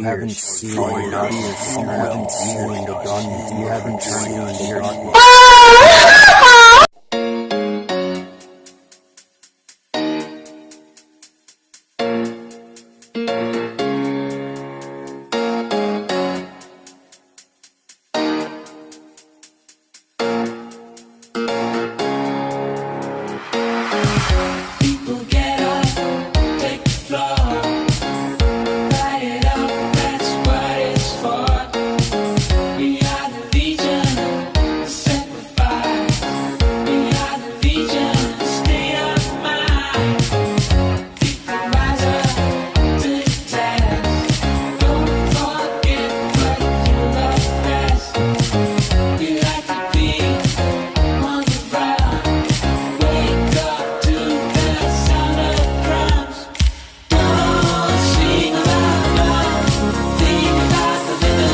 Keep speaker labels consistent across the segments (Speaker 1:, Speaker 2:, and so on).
Speaker 1: haven't seen the gun. You haven't seen the gun. You haven't seen the gun.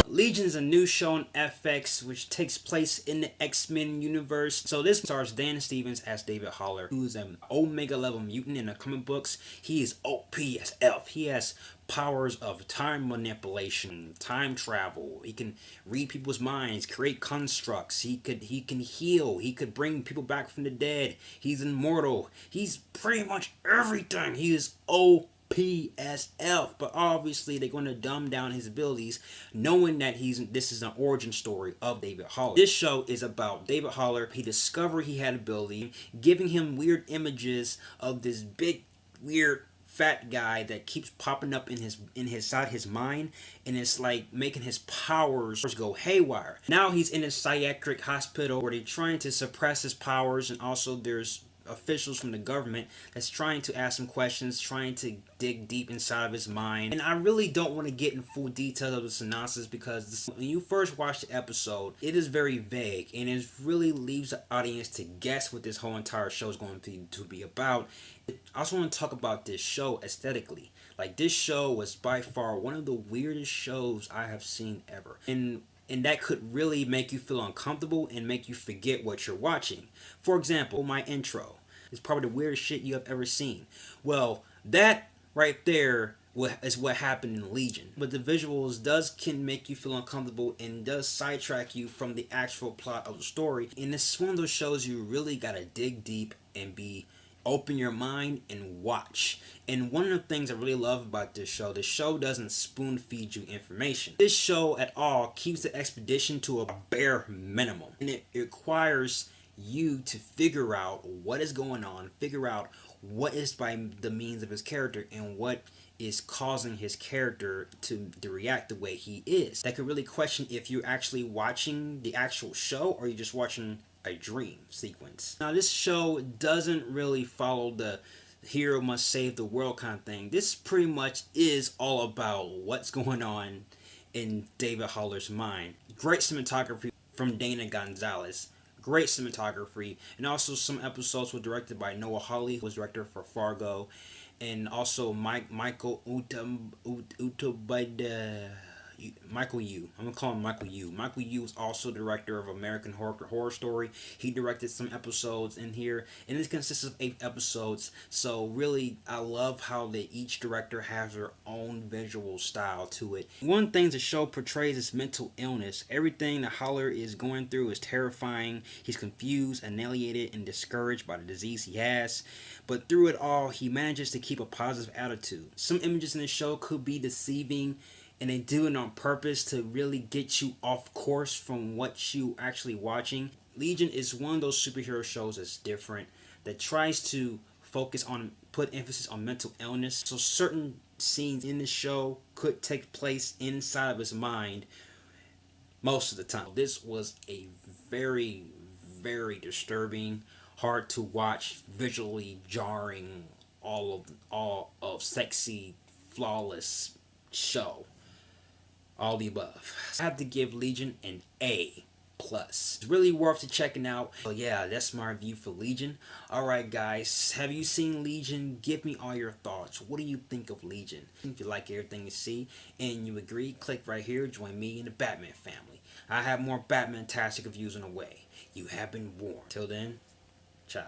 Speaker 2: Legion is a new show on FX which takes place in the X-Men universe. So this stars Dan Stevens as David Haller, who's an Omega level mutant in the comic books. He is OP as F. He has powers of time manipulation, time travel. He can read people's minds, create constructs. He can heal. He could bring people back from the dead. He's immortal. He's pretty much everything. He is OPSF, but obviously they're going to dumb down his abilities, knowing that this is an origin story of David Haller. This show is about David Haller. He discovered he had ability, giving him weird images of this big, weird, fat guy that keeps popping up in his mind, and it's like making his powers go haywire. Now he's in a psychiatric hospital where they're trying to suppress his powers, and also there's officials from the government that's trying to ask him questions, trying to dig deep inside of his mind. And I really don't want to get in full details of the synopsis, because when you first watch the episode, it is very vague, and it really leaves the audience to guess what this whole entire show is going to be about. I also want to talk about this show aesthetically. Like, this show was by far one of the weirdest shows I have seen ever. And that could really make you feel uncomfortable and make you forget what you're watching. For example, my intro is probably the weirdest shit you have ever seen. Well, that right there is what happened in Legion. But the visuals can make you feel uncomfortable and does sidetrack you from the actual plot of the story. And this is one of those shows you really gotta dig deep and open your mind and watch. And one of the things I really love about this show, the show doesn't spoon feed you information. This show at all keeps the expedition to a bare minimum, and it requires you to figure out what is going on, figure out what is by the means of his character, and what is causing his character to react the way he is. That could really question if you're actually watching the actual show or you're just watching a dream sequence. Now, this show doesn't really follow the hero must save the world kind of thing. This pretty much is all about what's going on in David Haller's mind. Great cinematography from Dana Gonzalez. Great cinematography. And also some episodes were directed by Noah Hawley, who was director for Fargo. And also Michael Yu. I'm gonna call him Michael Yu. Michael Yu is also director of American Horror Story. He directed some episodes in here, and this consists of 8 episodes. So really, I love how each director has their own visual style to it. One thing the show portrays is mental illness. Everything that Haller is going through is terrifying. He's confused, annihilated, and discouraged by the disease he has. But through it all, he manages to keep a positive attitude. Some images in the show could be deceiving, and they do it on purpose to really get you off course from what you actually watching. Legion is one of those superhero shows that's different, that tries to put emphasis on mental illness. So certain scenes in the show could take place inside of his mind most of the time. This was a very, very disturbing, hard to watch, visually jarring, all of sexy, flawless show. All the above. I have to give Legion an A+. It's really worth checking out. So yeah, that's my review for Legion. Alright guys, have you seen Legion? Give me all your thoughts. What do you think of Legion? If you like everything you see and you agree, click right here, join me in the Batman family. I have more Batman-tastic reviews on the way. You have been warned. Till then, ciao.